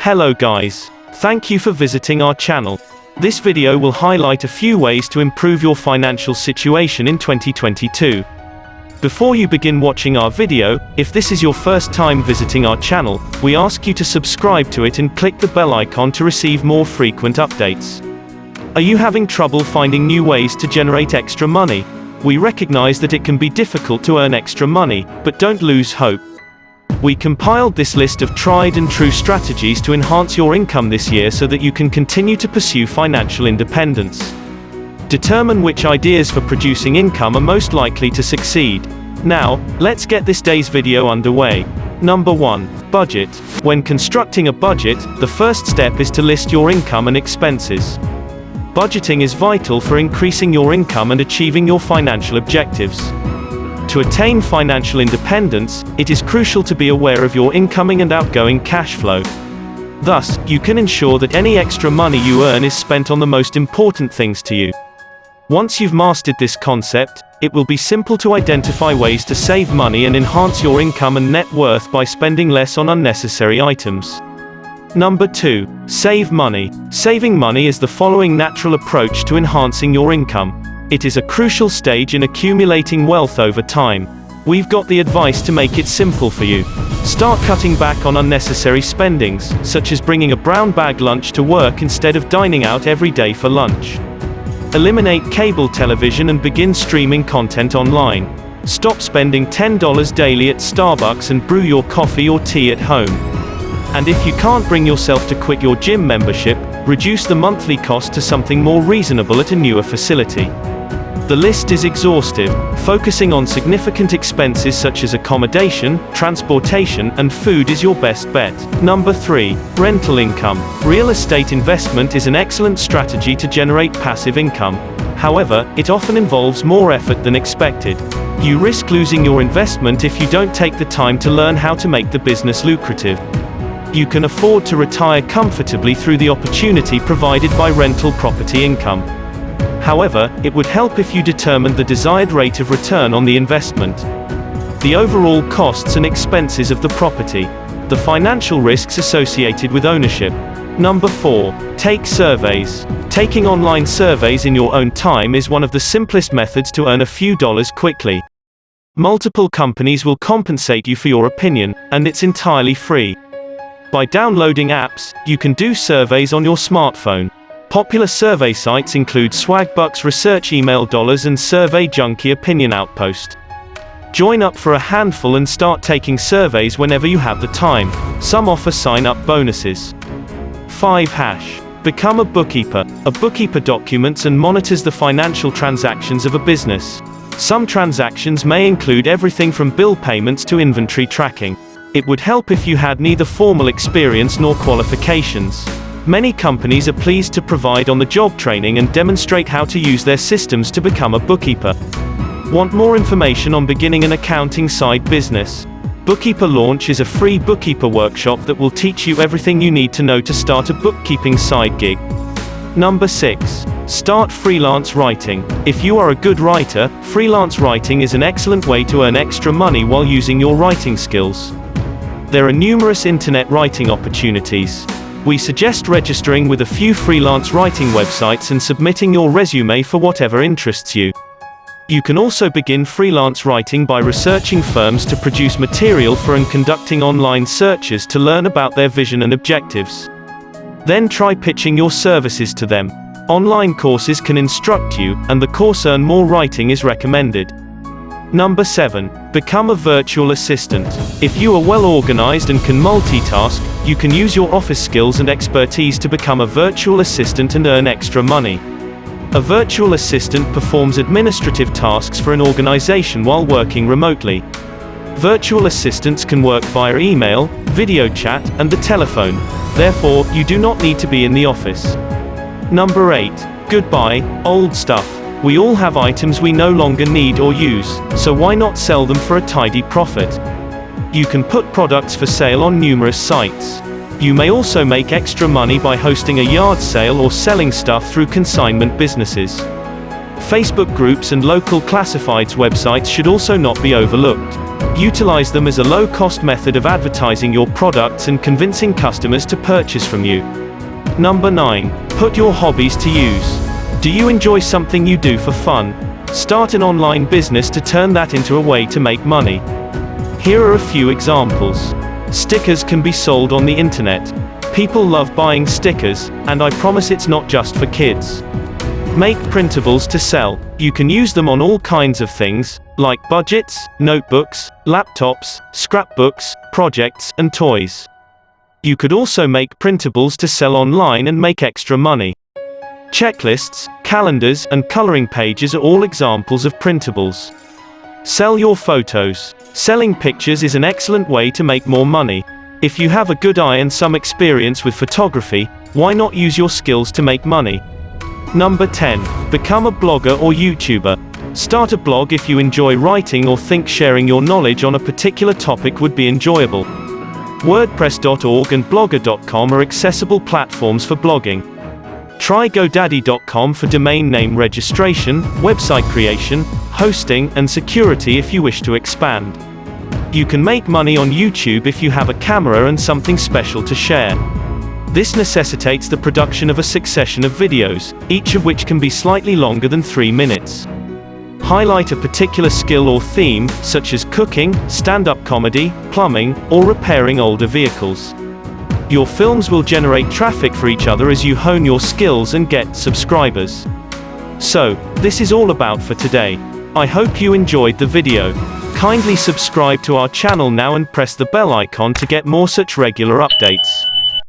Hello guys. Thank you for visiting our channel. This video will highlight a few ways to improve your financial situation in 2022. Before you begin watching our video, if this is your first time visiting our channel, we ask you to subscribe to it and click the bell icon to receive more frequent updates. Are you having trouble finding new ways to generate extra money? We recognize that it can be difficult to earn extra money, but don't lose hope. We compiled this list of tried and true strategies to enhance your income this year so that you can continue to pursue financial independence. Determine which ideas for producing income are most likely to succeed. Now, let's get this day's video underway. Number 1. Budget. When constructing a budget, the first step is to list your income and expenses. Budgeting is vital for increasing your income and achieving your financial objectives. To attain financial independence, it is crucial to be aware of your incoming and outgoing cash flow. Thus, you can ensure that any extra money you earn is spent on the most important things to you. Once you've mastered this concept, it will be simple to identify ways to save money and enhance your income and net worth by spending less on unnecessary items. Number 2. Save money. Saving money is the following natural approach to enhancing your income. It is a crucial stage in accumulating wealth over time. We've got the advice to make it simple for you. Start cutting back on unnecessary spendings, such as bringing a brown bag lunch to work instead of dining out every day for lunch. Eliminate cable television and begin streaming content online. Stop spending $10 daily at Starbucks and brew your coffee or tea at home. And if you can't bring yourself to quit your gym membership, reduce the monthly cost to something more reasonable at a newer facility. The list is exhaustive, focusing on significant expenses such as accommodation, transportation, and food is your best bet. Number 3. Rental income. Real estate investment is an excellent strategy to generate passive income. However, it often involves more effort than expected. You risk losing your investment if you don't take the time to learn how to make the business lucrative. You can afford to retire comfortably through the opportunity provided by rental property income. However, it would help if you determined the desired rate of return on the investment, the overall costs and expenses of the property, the financial risks associated with ownership. Number 4. Take surveys. Taking online surveys in your own time is one of the simplest methods to earn a few dollars quickly. Multiple companies will compensate you for your opinion, and it's entirely free. By downloading apps, you can do surveys on your smartphone. Popular survey sites include Swagbucks Research Email Dollars and Survey Junkie Opinion Outpost. Join up for a handful and start taking surveys whenever you have the time. Some offer sign-up bonuses. 5. Become a bookkeeper. A bookkeeper documents and monitors the financial transactions of a business. Some transactions may include everything from bill payments to inventory tracking. It would help if you had neither formal experience nor qualifications. Many companies are pleased to provide on-the-job training and demonstrate how to use their systems to become a bookkeeper. Want more information on beginning an accounting side business? Bookkeeper Launch is a free bookkeeper workshop that will teach you everything you need to know to start a bookkeeping side gig. Number 6. Start freelance writing. If you are a good writer, freelance writing is an excellent way to earn extra money while using your writing skills. There are numerous internet writing opportunities. We suggest registering with a few freelance writing websites and submitting your resume for whatever interests you. You can also begin freelance writing by researching firms to produce material for and conducting online searches to learn about their vision and objectives. Then try pitching your services to them. Online courses can instruct you, and the course Earn More Writing is recommended. Number 7. Become a virtual assistant. If you are well organized and can multitask, you can use your office skills and expertise to become a virtual assistant and earn extra money. A virtual assistant performs administrative tasks for an organization while working remotely. Virtual assistants can work via email, video chat, and the telephone. Therefore, you do not need to be in the office. Number 8. Goodbye, old stuff. We all have items we no longer need or use, so why not sell them for a tidy profit? You can put products for sale on numerous sites. You may also make extra money by hosting a yard sale or selling stuff through consignment businesses. Facebook groups and local classifieds websites should also not be overlooked. Utilize them as a low-cost method of advertising your products and convincing customers to purchase from you. Number 9. Put your hobbies to use. Do you enjoy something you do for fun? Start an online business to turn that into a way to make money. Here are a few examples. Stickers can be sold on the internet. People love buying stickers, and I promise it's not just for kids. Make printables to sell. You can use them on all kinds of things, like budgets, notebooks, laptops, scrapbooks, projects, and toys. You could also make printables to sell online and make extra money. Checklists, calendars, and coloring pages are all examples of printables. Sell your photos. Selling pictures is an excellent way to make more money. If you have a good eye and some experience with photography, why not use your skills to make money? Number 10. Become a blogger or YouTuber. Start a blog if you enjoy writing or think sharing your knowledge on a particular topic would be enjoyable. WordPress.org and Blogger.com are accessible platforms for blogging. Try GoDaddy.com for domain name registration, website creation, hosting, and security if you wish to expand. You can make money on YouTube if you have a camera and something special to share. This necessitates the production of a succession of videos, each of which can be slightly longer than 3 minutes. Highlight a particular skill or theme, such as cooking, stand-up comedy, plumbing, or repairing older vehicles. Your films will generate traffic for each other as you hone your skills and get subscribers. So, this is all about for today. I hope you enjoyed the video. Kindly subscribe to our channel now and press the bell icon to get more such regular updates.